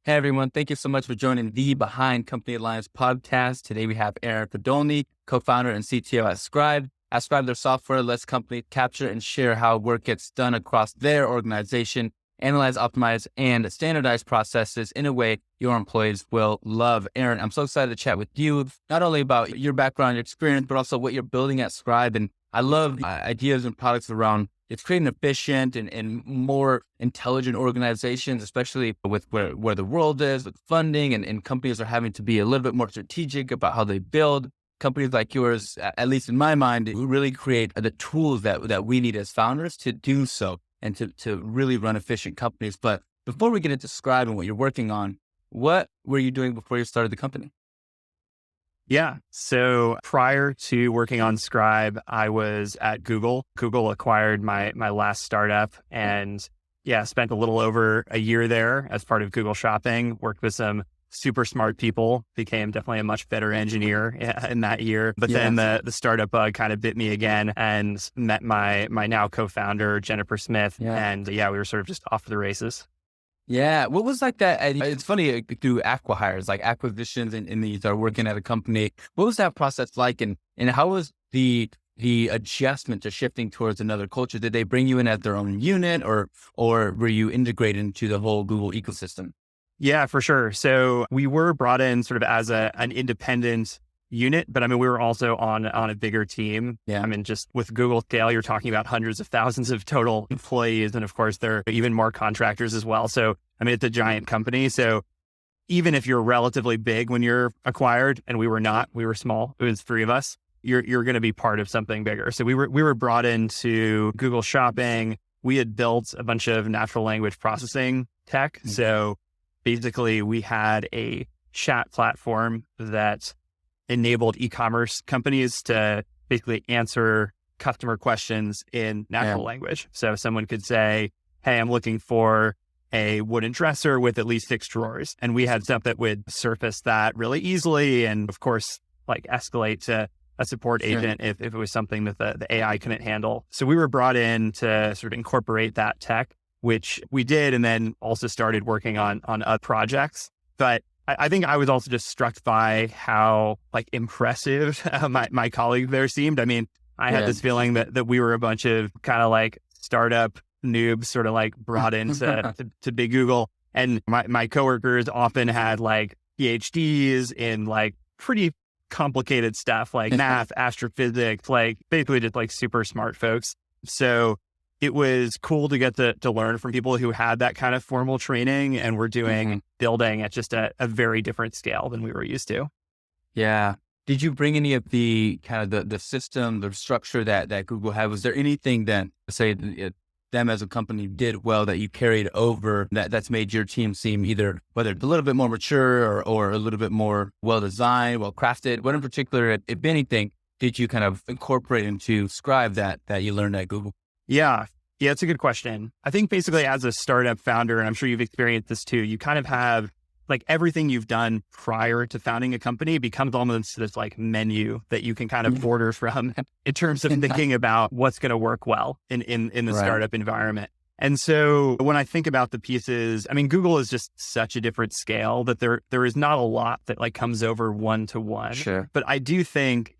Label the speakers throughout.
Speaker 1: Hey everyone, thank you so much for joining the Behind Company Alliance podcast. Today we have Aaron Podolny, co-founder and CTO at Scribe. At Scribe, their software lets companies capture and share how work gets done across their organization, analyze, optimize, and standardize processes in a way your employees will love. Aaron, I'm so excited to chat with you, not only about your background, your experience, but also what you're building at Scribe. And I love ideas and products around it's creating efficient and more intelligent organizations, especially with where the world is, with funding and companies are having to be a little bit more strategic about how they build. Companies like yours, at least in my mind, really create the tools that we need as founders to do so and to really run efficient companies. But before we get into Scribe and what you're working on, what were you doing before you started the company?
Speaker 2: Yeah. So prior to working on Scribe, I was at Google. Google acquired my last startup and spent a little over a year there as part of Google Shopping, worked with some super smart people, became definitely a much better engineer in that year. But then the startup bug kind of bit me again and met my now co-founder, Jennifer Smith.
Speaker 1: Yeah.
Speaker 2: And we were sort of just off to the races.
Speaker 1: Yeah. What was like that? It's funny through acquihires, like acquisitions and these are working at a company. What was that process like? And how was the adjustment to shifting towards another culture? Did they bring you in as their own unit or were you integrated into the whole Google ecosystem?
Speaker 2: Yeah, for sure. So we were brought in sort of as an independent unit, but we were also on a bigger team.
Speaker 1: Yeah.
Speaker 2: Just with Google scale, you're talking about hundreds of thousands of total employees. And of course, there are even more contractors as well. So, it's a giant company. So even if you're relatively big when you're acquired, and we were not, we were small, it was three of us, you're going to be part of something bigger. So we were brought into Google Shopping. We had built a bunch of natural language processing tech. Mm-hmm. So basically we had a chat platform that enabled e-commerce companies to basically answer customer questions in natural language. So someone could say, hey, I'm looking for a wooden dresser with at least 6 drawers. And we had stuff that would surface that really easily. And of course, escalate to a support agent if it was something that the AI couldn't handle. So we were brought in to sort of incorporate that tech, which we did, and then also started working on other projects. But I think I was also just struck by how impressive my colleague there seemed. I had this feeling that we were a bunch of kind of startup noobs sort of brought into to big Google. And my coworkers often had PhDs in pretty complicated stuff like math, astrophysics, basically just super smart folks. So it was cool to get to learn from people who had that kind of formal training and were doing building at just a very different scale than we were used to.
Speaker 1: Yeah. Did you bring any of the kind of the system, the structure that Google had? Was there anything that, say, them as a company did well that you carried over that's made your team seem either whether it's a little bit more mature or a little bit more well-designed, well-crafted? What in particular, if anything, did you kind of incorporate into Scribe that you learned at Google?
Speaker 2: Yeah, it's a good question. I think basically as a startup founder, and I'm sure you've experienced this too, you kind of have everything you've done prior to founding a company becomes almost this menu that you can kind of order from in terms of thinking about what's going to work well in the startup environment. And so when I think about the pieces, Google is just such a different scale that there is not a lot that comes over one to one.
Speaker 1: Sure.
Speaker 2: But I do think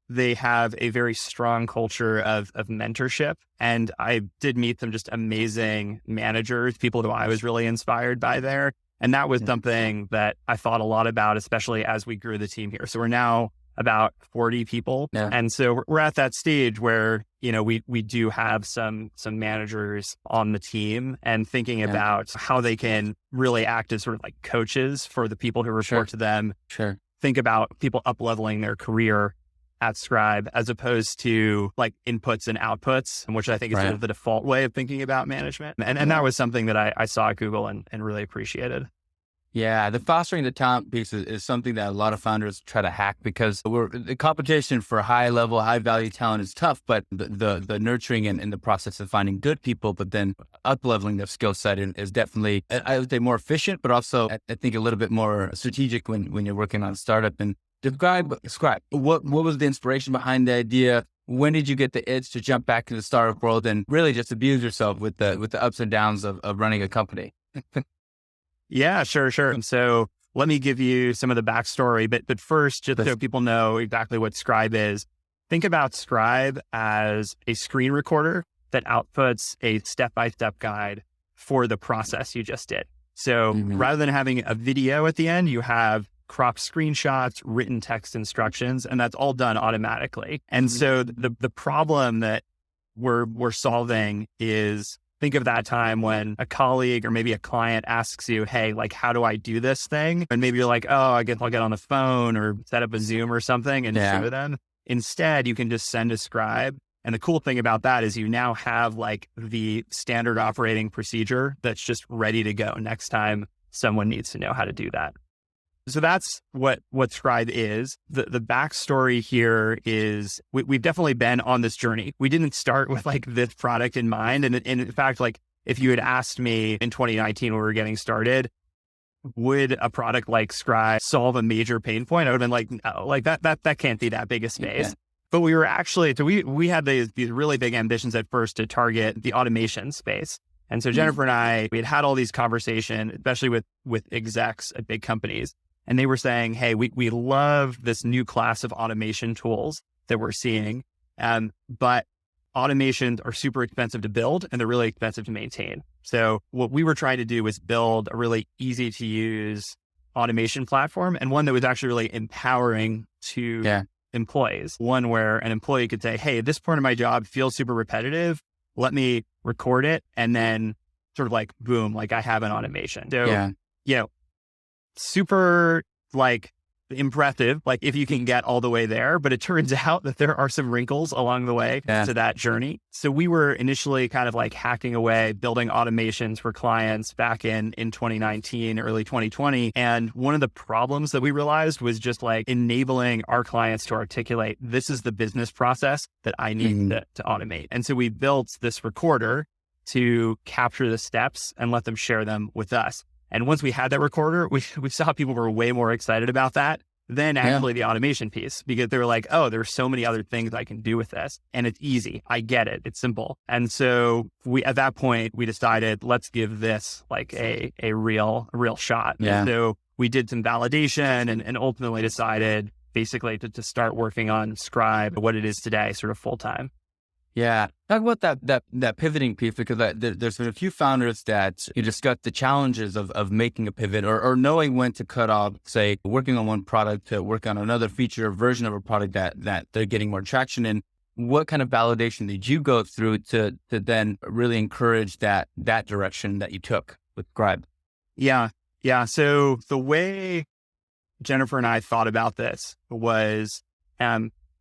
Speaker 2: they have a very strong culture of mentorship. And I did meet some just amazing managers, people who I was really inspired by there. And that was something that I thought a lot about, especially as we grew the team here. So we're now about 40 people. Yeah. And so we're at that stage where, we do have some managers on the team and thinking about how they can really act as sort of coaches for the people who report to them.
Speaker 1: Sure.
Speaker 2: Think about people up-leveling their career at Scribe as opposed to inputs and outputs, which I think is sort of the default way of thinking about management. And that was something that I saw at Google and really appreciated.
Speaker 1: Yeah, the fostering the talent piece is something that a lot of founders try to hack because the competition for high level, high value talent is tough, but the nurturing and the process of finding good people, but then up leveling their skill set is definitely, I would say, more efficient, but also I think a little bit more strategic when you're working on a startup. And describe what was the inspiration behind the idea? When did you get the itch to jump back into the startup world and really just abuse yourself with the ups and downs of running a company?
Speaker 2: Yeah, sure. So let me give you some of the backstory, but first, just so people know exactly what Scribe is, think about Scribe as a screen recorder that outputs a step-by-step guide for the process you just did. So rather than having a video at the end, you have cropped screenshots, written text instructions, and that's all done automatically. And so the problem that we're solving is, think of that time when a colleague or maybe a client asks you, hey, like, how do I do this thing? And maybe you're like, oh, I guess I'll get on the phone or set up a Zoom or something and show them. Instead, you can just send a Scribe. And the cool thing about that is you now have like the standard operating procedure that's just ready to go next time someone needs to know how to do that. So that's what Scribe is. The backstory here is we've definitely been on this journey. We didn't start with like this product in mind. And in fact, like if you had asked me in 2019 when we were getting started, would a product like Scribe solve a major pain point? I would have been like, no, like that can't be that big a space. Yeah. But we were actually, so we had these really big ambitions at first to target the automation space. And so Jennifer and I, we had all these conversations, especially with execs at big companies. And they were saying, hey, we love this new class of automation tools that we're seeing, but automations are super expensive to build and they're really expensive to maintain. So what we were trying to do was build a really easy to use automation platform, and one that was actually really empowering to employees. One where an employee could say, hey, this part of my job feels super repetitive. Let me record it. And then sort of like, boom, like I have an automation. So, super like impressive, like if you can get all the way there, but it turns out that there are some wrinkles along the way to that journey. So we were initially kind of like hacking away, building automations for clients back in 2019, early 2020. And one of the problems that we realized was just like enabling our clients to articulate, this is the business process that I need to automate. And so we built this recorder to capture the steps and let them share them with us. And once we had that recorder, we saw people were way more excited about that than actually the automation piece, because they were like, oh, there's so many other things I can do with this. And it's easy. I get it. It's simple. And so at that point, we decided, let's give this like a real shot. Yeah. And so we did some validation and ultimately decided basically to start working on Scribe, what it is today, sort of full time.
Speaker 1: Yeah. Talk about that pivoting piece, because there's been a few founders that you discussed the challenges of making a pivot or knowing when to cut off, say, working on one product to work on another feature or version of a product that they're getting more traction in. What kind of validation did you go through to then really encourage that direction that you took with Scribe?
Speaker 2: Yeah. So the way Jennifer and I thought about this was,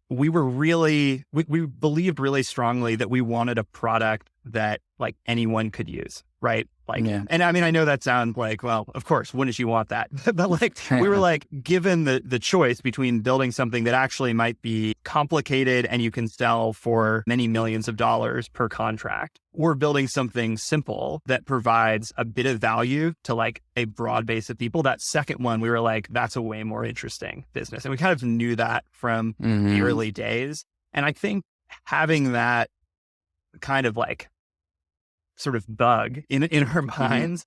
Speaker 2: we believed really strongly that we wanted a product that like anyone could use, right? Like, and I mean, I know that sounds like, well, of course, wouldn't you want that? But like, we were like, given the choice between building something that actually might be complicated and you can sell for many millions of dollars per contract, or building something simple that provides a bit of value to like a broad base of people, that second one, we were like, that's a way more interesting business. And we kind of knew that from the early days. And I think having that kind of like sort of bug in our minds,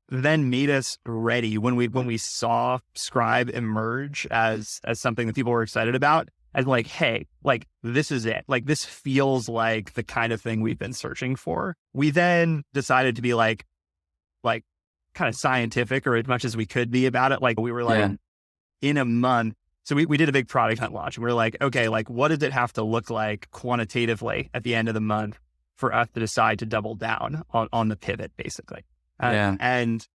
Speaker 2: then made us ready when we saw Scribe emerge as something that people were excited about, as like, hey, like this is it. Like this feels like the kind of thing we've been searching for. We then decided to be like kind of scientific, or as much as we could be about it. Like we were like in a month. So we did a big product hunt launch, and we were like, okay, like what does it have to look like quantitatively at the end of the month for us to decide to double down on the pivot, basically. And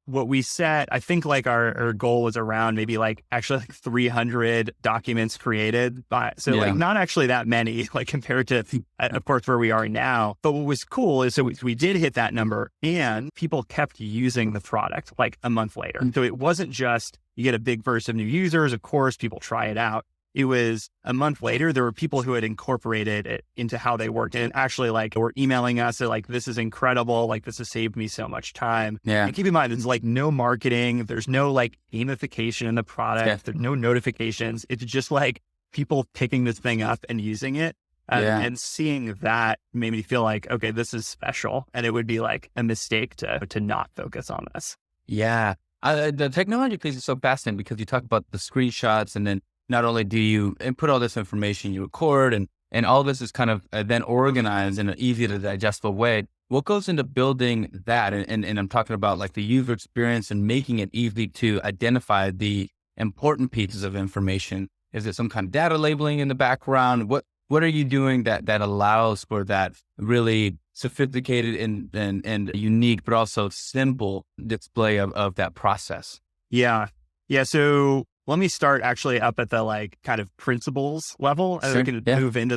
Speaker 2: what we set, I think like our goal was around maybe like actually like 300 documents created like not actually that many, like compared to, of course, where we are now. But what was cool is, so we did hit that number, and people kept using the product like a month later. So it wasn't just you get a big burst of new users, of course, people try it out. It was a month later, there were people who had incorporated it into how they worked, and actually like were emailing us. They're like, this is incredible. Like this has saved me so much time. And keep in mind, there's like no marketing. There's no like gamification in the product. There's no notifications. It's just like people picking this thing up and using it. And seeing that made me feel like, okay, this is special. And it would be like a mistake to not focus on this.
Speaker 1: Yeah. The technology piece is so fascinating because you talk about the screenshots, and then not only do you input all this information, you record, and all this is kind of then organized in an easy to digestible way. What goes into building that? And I'm talking about like the user experience and making it easy to identify the important pieces of information. Is it some kind of data labeling in the background? What are you doing that allows for that really sophisticated and unique, but also simple display of that process?
Speaker 2: Yeah. Yeah. So let me start actually up at the like kind of principles level, and we
Speaker 1: Sure.
Speaker 2: can
Speaker 1: Yeah.
Speaker 2: move into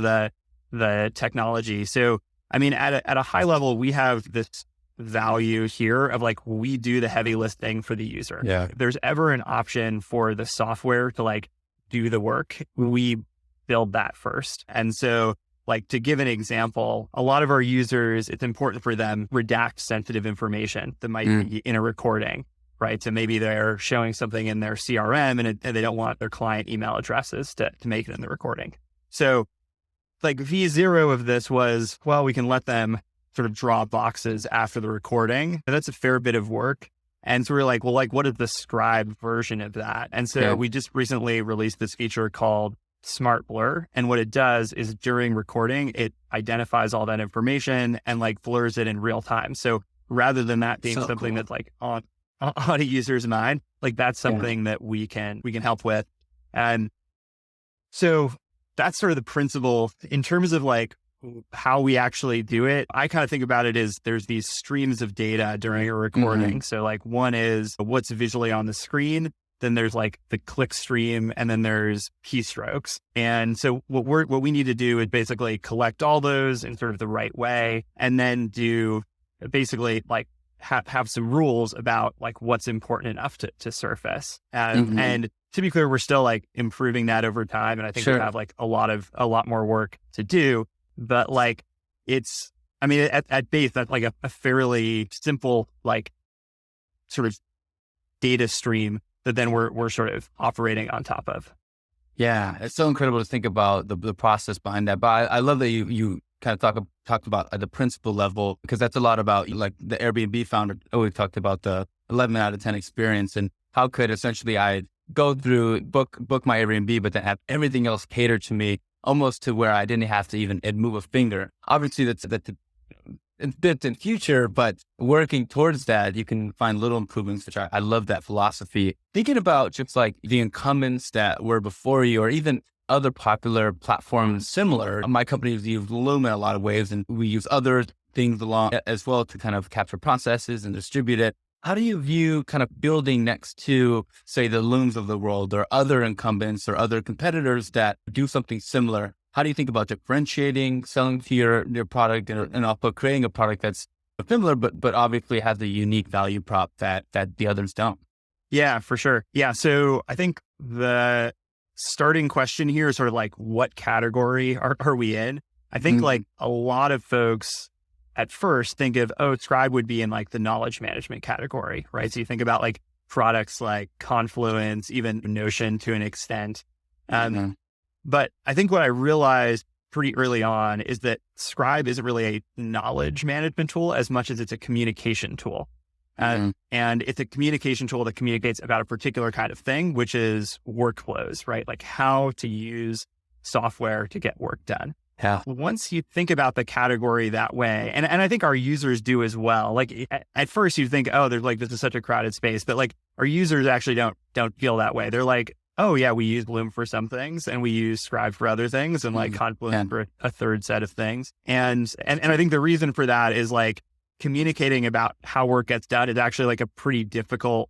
Speaker 2: the technology. So, I mean, at a high level, we have this value here of like, we do the heavy lifting for the user.
Speaker 1: Yeah.
Speaker 2: If there's ever an option for the software to like do the work, we build that first. And so, like, to give an example, a lot of our users, it's important for them redact sensitive information that might be in a recording, right? So maybe they're showing something in their CRM and they don't want their client email addresses to make it in the recording. So like V0 of this was, well, we can let them sort of draw boxes after the recording. And that's a fair bit of work. And so we're like, well, like, what is the Scribe version of that? And so we just recently released this feature called Smart Blur. And what it does is during recording, it identifies all that information and like blurs it in real time. So rather than that being something that's like on a user's mind, like that's something that we can help with. And so that's sort of the principle in terms of like how we actually do it. I kind of think about it as there's these streams of data during a recording. So like one is what's visually on the screen. Then there's like the click stream, and then there's keystrokes. And so what we need to do is basically collect all those in sort of the right way, and then do basically like have some rules about like what's important enough to surface. And to be clear, we're still like improving that over time. And I think we have like a lot more work to do, but like it's, I mean, at base, that's like a fairly simple, like sort of data stream that then we're sort of operating on top of.
Speaker 1: Yeah, it's so incredible to think about the process behind that. But I love that you kind of talked about at the principle level, because that's a lot about like the Airbnb founder always talked about the 11 out of 10 experience, and how could essentially I go through book my Airbnb, but then have everything else catered to me almost to where I didn't have to even move a finger. Obviously, that's it's bit in future, but working towards that, you can find little improvements, which I love that philosophy. Thinking about just like the incumbents that were before you, or even other popular platforms similar. My company uses Loom in a lot of ways, and we use other things along as well to kind of capture processes and distribute it. How do you view kind of building next to, say, the Looms of the world, or other incumbents or other competitors that do something similar? How do you think about differentiating, selling to your product, and also creating a product that's similar, but obviously has a unique value prop that the others don't?
Speaker 2: Yeah, for sure. Yeah. So I think the starting question here is sort of like, what category are we in? I think like a lot of folks at first think of, oh, Scribe would be in like the knowledge management category, right? So you think about like products like Confluence, even Notion to an extent. But I think what I realized pretty early on is that Scribe isn't really a knowledge management tool as much as it's a communication tool. And it's a communication tool that communicates about a particular kind of thing, which is workflows, right? Like how to use software to get work done.
Speaker 1: Yeah.
Speaker 2: Once you think about the category that way, and I think our users do as well. Like at first you think, oh, there's like, this is such a crowded space, but like our users actually don't feel that way. They're like, oh yeah, we use Loom for some things and we use Scribe for other things, and like Confluence for a third set of things. And I think the reason for that is like communicating about how work gets done is actually like a pretty difficult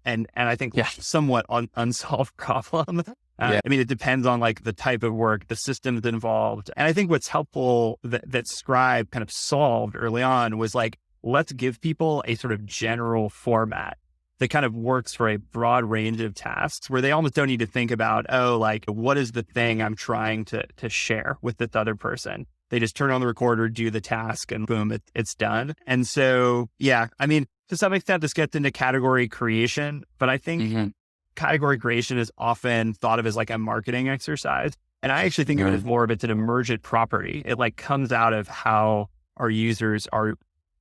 Speaker 2: and I think somewhat unsolved problem. I mean, it depends on like the type of work, the systems involved. And I think what's helpful that Scribe kind of solved early on was like, let's give people a sort of general format that kind of works for a broad range of tasks, where they almost don't need to think about, oh, like, what is the thing I'm trying to share with this other person? They just turn on the recorder, do the task, and boom, it's done. And so, yeah, I mean, to some extent, this gets into category creation, but I think category creation is often thought of as like a marketing exercise. And I actually think of it as more of it's an emergent property. It like comes out of how our users are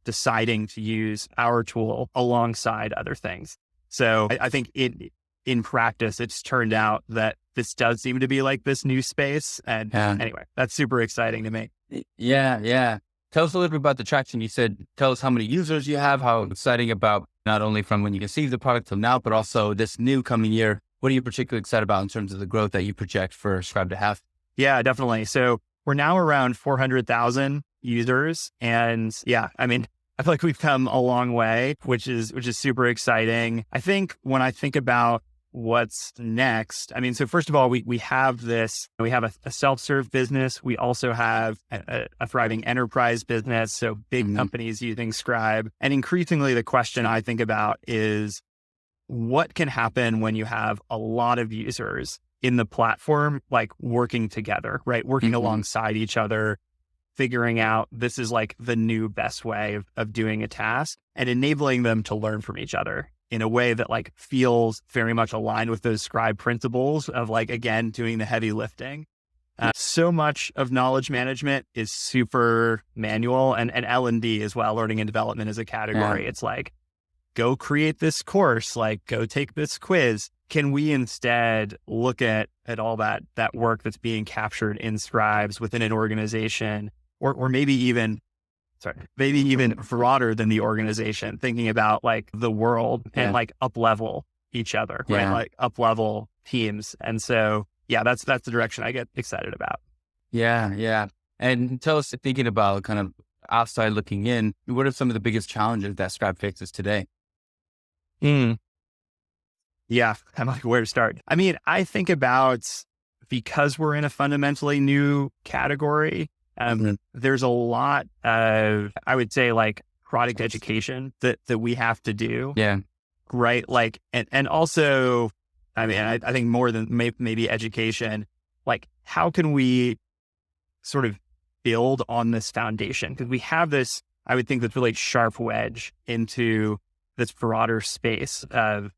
Speaker 2: deciding to use our tool alongside other things. So I think in practice, it's turned out that this does seem to be like this new space. And anyway, that's super exciting to me.
Speaker 1: Yeah, yeah. Tell us a little bit about the traction. You said, tell us how many users you have, how exciting about not only from when you conceived the product till now, but also this new coming year. What are you particularly excited about in terms of the growth that you project for Scribe to have?
Speaker 2: Yeah, definitely. So we're now around 400,000 users. And yeah, I mean, I feel like we've come a long way, which is super exciting. I think when I think about what's next, I mean, so first of all, we have a self-serve business. We also have a thriving enterprise business. So big companies using Scribe. And increasingly, the question I think about is what can happen when you have a lot of users in the platform, like working together, right? Working alongside each other, figuring out this is like the new best way of doing a task and enabling them to learn from each other in a way that like feels very much aligned with those Scribe principles of like, again, doing the heavy lifting. So much of knowledge management is super manual and L&D as well, learning and development as a category. Yeah. It's like, go create this course, like go take this quiz. Can we instead look at all that work that's being captured in Scribes within an organization or maybe even broader than the organization, thinking about like the world and like up-level each other, right? Like up-level teams. And so, yeah, that's the direction I get excited about.
Speaker 1: Yeah, yeah. And tell us, thinking about kind of outside looking in, what are some of the biggest challenges that Scribe faces today?
Speaker 2: Yeah, I'm like, where to start? I mean, I think about, because we're in a fundamentally new category, there's a lot of, I would say, like product education that we have to do.
Speaker 1: Yeah.
Speaker 2: Right. Like, and also, I mean, I think more than maybe education, like how can we sort of build on this foundation? Because we have this, I would think, this really sharp wedge into this broader space of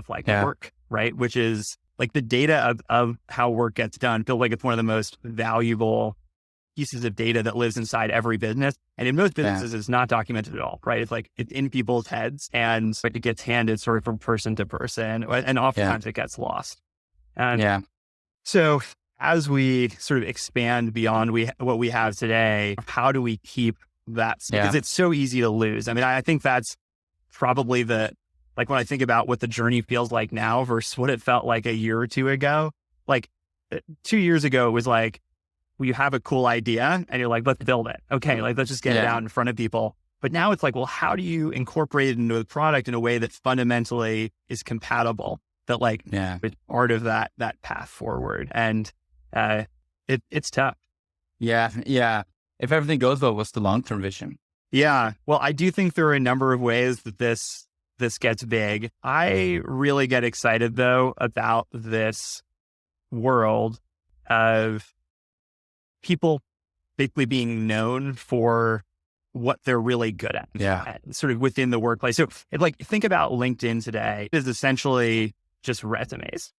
Speaker 2: like work, right? Which is like the data of how work gets done. Feel like it's one of the most valuable pieces of data that lives inside every business. And in most businesses, it's not documented at all, right? It's like, it's in people's heads and it gets handed sort of from person to person. And oftentimes it gets lost. And so as we sort of expand beyond what we have today, how do we keep that? Because it's so easy to lose. I mean, I think that's probably like when I think about what the journey feels like now versus what it felt like a year or two ago, like 2 years ago, it was like, well, you have a cool idea and you're like, let's build it. Okay. Like, let's just get it out in front of people. But now it's like, well, how do you incorporate it into the product in a way that fundamentally is compatible, that like is part of that path forward? And it's tough.
Speaker 1: Yeah. Yeah. If everything goes well, what's the long-term vision?
Speaker 2: Yeah. Well, I do think there are a number of ways that this gets big. I really get excited though about this world of people basically being known for what they're really good at, sort of within the workplace. So like, think about LinkedIn today. It is essentially just resumes.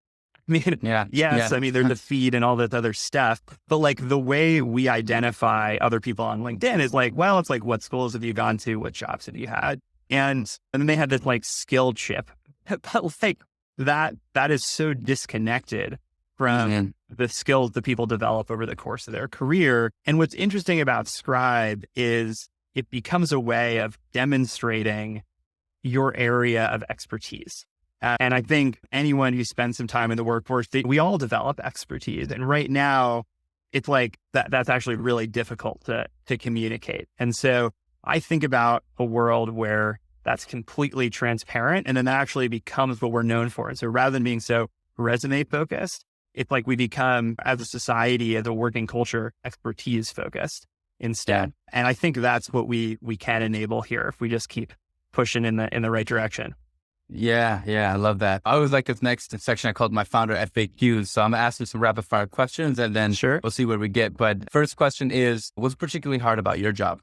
Speaker 2: I mean, I mean, there's the feed and all that other stuff, but like the way we identify other people on LinkedIn is like, well, it's like, what schools have you gone to? What jobs have you had? And then they had this like skill chip, but like that is so disconnected from the skills that people develop over the course of their career. And what's interesting about Scribe is it becomes a way of demonstrating your area of expertise. And I think anyone who spends some time in the workforce, we all develop expertise. And right now, it's like that's actually really difficult to communicate. And so I think about a world where that's completely transparent, and then that actually becomes what we're known for. And so rather than being so resume focused, it's like we become, as a society, as a working culture, expertise focused instead. And I think that's what we can enable here if we just keep pushing in the right direction.
Speaker 1: Yeah, I love that. I always like this next section I called my founder FAQs. So I'm going to ask you some rapid fire questions and then we'll see where we get. But first question is, what's particularly hard about your job?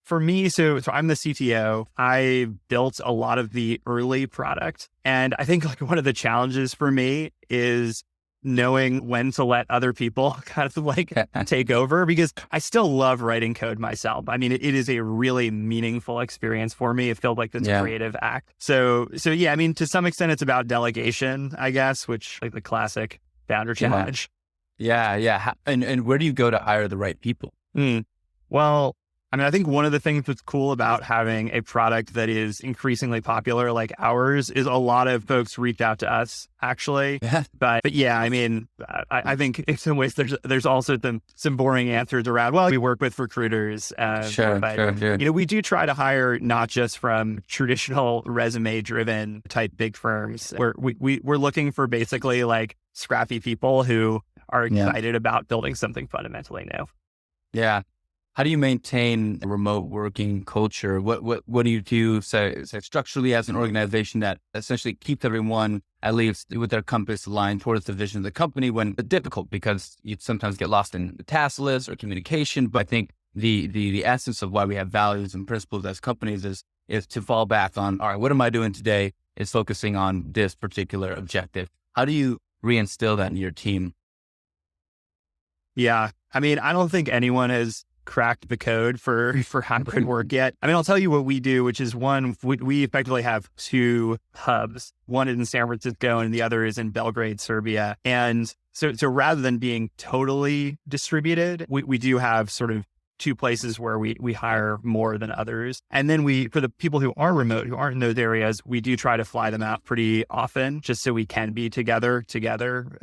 Speaker 2: For me, so I'm the CTO. I built a lot of the early product. And I think like one of the challenges for me is knowing when to let other people kind of like take over, because I still love writing code myself. I mean, it is a really meaningful experience for me. It felt like this creative act. So yeah, I mean, to some extent it's about delegation, I guess, which like the classic founder challenge.
Speaker 1: Yeah. And where do you go to hire the right people?
Speaker 2: Well, I mean, I think one of the things that's cool about having a product that is increasingly popular like ours is a lot of folks reach out to us, actually.
Speaker 1: Yeah.
Speaker 2: But yeah, I mean, I think in some ways there's also some boring answers around, well, we work with recruiters.
Speaker 1: Sure.
Speaker 2: You know, we do try to hire not just from traditional resume-driven type big firms. We're looking for basically like scrappy people who are excited about building something fundamentally new.
Speaker 1: Yeah. How do you maintain a remote working culture? What do you do say structurally as an organization that essentially keeps everyone at least with their compass aligned towards the vision of the company when it's difficult because you sometimes get lost in the task list or communication. But I think the essence of why we have values and principles as companies is to fall back on, all right, what am I doing today? Is focusing on this particular objective. How do you reinstill that in your team?
Speaker 2: Yeah. I mean, I don't think anyone has cracked the code for hybrid work yet. I mean, I'll tell you what we do, which is one, we effectively have two hubs. One is in San Francisco and the other is in Belgrade, Serbia. And so rather than being totally distributed, we do have sort of two places where we hire more than others. And then for the people who are remote, who aren't in those areas, we do try to fly them out pretty often just so we can be together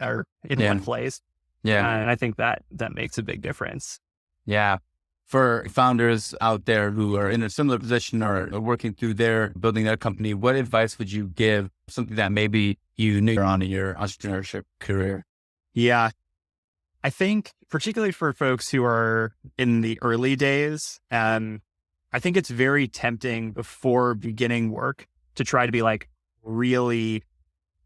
Speaker 2: or in one place.
Speaker 1: Yeah.
Speaker 2: And I think that makes a big difference.
Speaker 1: Yeah. For founders out there who are in a similar position or are working through building their company, what advice would you give? Something that maybe you knew on in your entrepreneurship career?
Speaker 2: Yeah. I think particularly for folks who are in the early days, I think it's very tempting before beginning work to try to be like really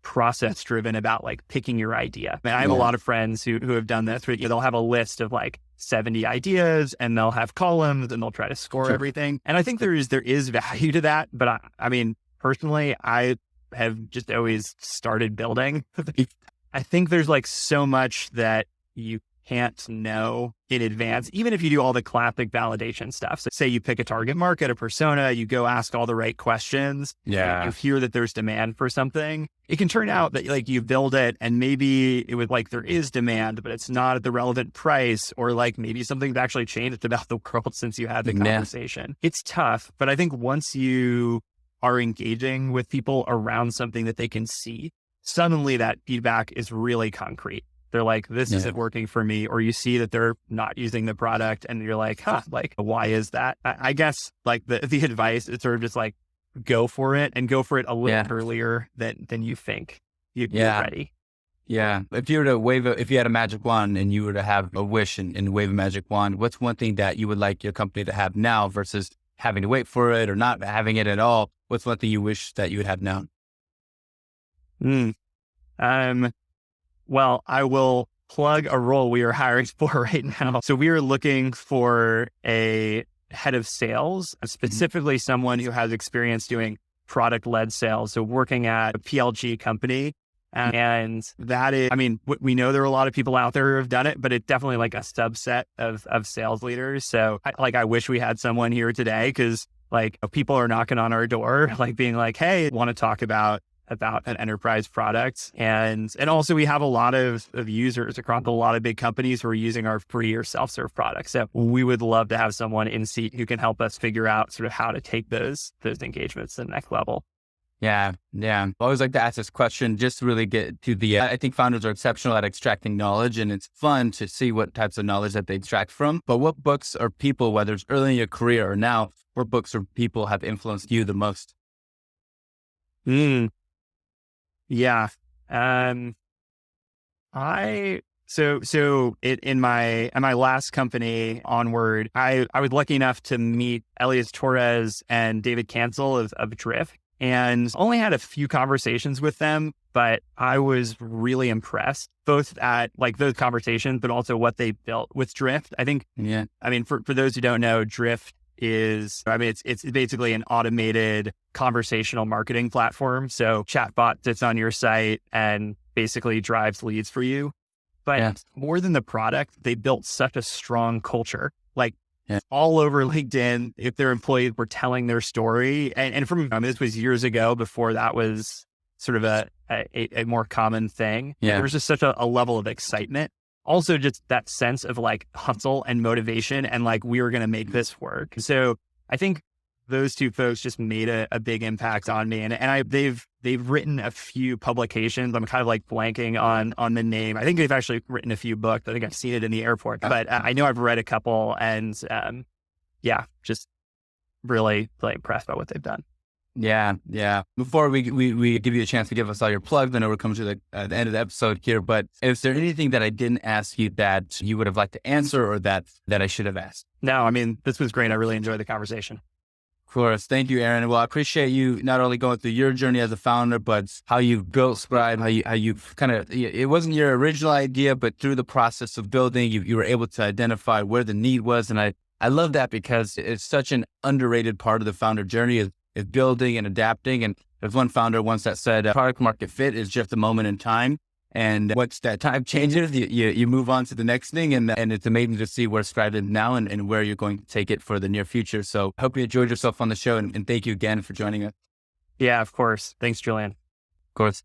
Speaker 2: process driven about like picking your idea. I mean, I have a lot of friends who have done this where they'll have a list of like 70 ideas and they'll have columns and they'll try to score everything. And I think there is value to that. But I mean, personally, I have just always started building. I think there's like so much that you can't know in advance, even if you do all the classic validation stuff. So say you pick a target market, a persona, you go ask all the right questions.
Speaker 1: Yeah.
Speaker 2: You hear that there's demand for something. It can turn out that like you build it and maybe it was like there is demand, but it's not at the relevant price, or like maybe something's actually changed about the world since you had the conversation. It's tough, but I think once you are engaging with people around something that they can see, suddenly that feedback is really concrete. They're like, this isn't working for me. Or you see that they're not using the product and you're like, like, why is that? I guess like the advice is sort of just like, go for it and go for it a little earlier than you think you're ready.
Speaker 1: Yeah. If you were to if you had a magic wand and you were to have a wish and wave a magic wand, what's one thing that you would like your company to have now versus having to wait for it or not having it at all? What's one thing you wish that you would have now?
Speaker 2: Well, I will plug a role we are hiring for right now. So we are looking for a head of sales, specifically someone who has experience doing product-led sales. So working at a PLG company. And that is, I mean, we know there are a lot of people out there who have done it, but it's definitely like a subset of sales leaders. So I wish we had someone here today because like people are knocking on our door, like being like, hey, want to talk about an enterprise product. And also we have a lot of users across a lot of big companies who are using our free or self-serve products. So we would love to have someone in seat who can help us figure out sort of how to take those engagements to the next level.
Speaker 1: Yeah. I always like to ask this question just to really get to I think founders are exceptional at extracting knowledge, and it's fun to see what types of knowledge that they extract from. But what books or people, whether it's early in your career or now, what books or people have influenced you the most?
Speaker 2: Yeah. In my last company, Onward, I was lucky enough to meet Torres and David Cancel of Drift, and only had a few conversations with them, but I was really impressed both at like those conversations, but also what they built with Drift. I think, I mean, for those who don't know, Drift is, I mean, it's basically an automated conversational marketing platform. So chatbot sits on your site and basically drives leads for you. But more than the product, they built such a strong culture. Like all over LinkedIn, if their employees were telling their story, and from this was years ago before that was sort of a more common thing. There was just such a level of excitement. Also, just that sense of like hustle and motivation, and like we were going to make this work. So I think those two folks just made a big impact on me, and they've written a few publications. I'm kind of like blanking on the name. I think they've actually written a few books. I think I've seen it in the airport, but I know I've read a couple, and just really like impressed by what they've done.
Speaker 1: Yeah. Before we give you a chance to give us all your plugs, I know we're coming to the end of the episode here, but is there anything that I didn't ask you that you would have liked to answer, or that I should have asked?
Speaker 2: No, I mean, this was great. I really enjoyed the conversation.
Speaker 1: Of course. Thank you, Aaron. Well, I appreciate you not only going through your journey as a founder, but how you built Scribe, how you kind of, it wasn't your original idea, but through the process of building, you were able to identify where the need was. And I love that, because it's such an underrated part of the founder journey is building and adapting. And there's one founder once that said, product market fit is just a moment in time. And once that time changes, you move on to the next thing. And it's amazing to see where Scribe is now and where you're going to take it for the near future. So I hope you enjoyed yourself on the show, and thank you again for joining us.
Speaker 2: Yeah, of course. Thanks, Julian.
Speaker 1: Of course.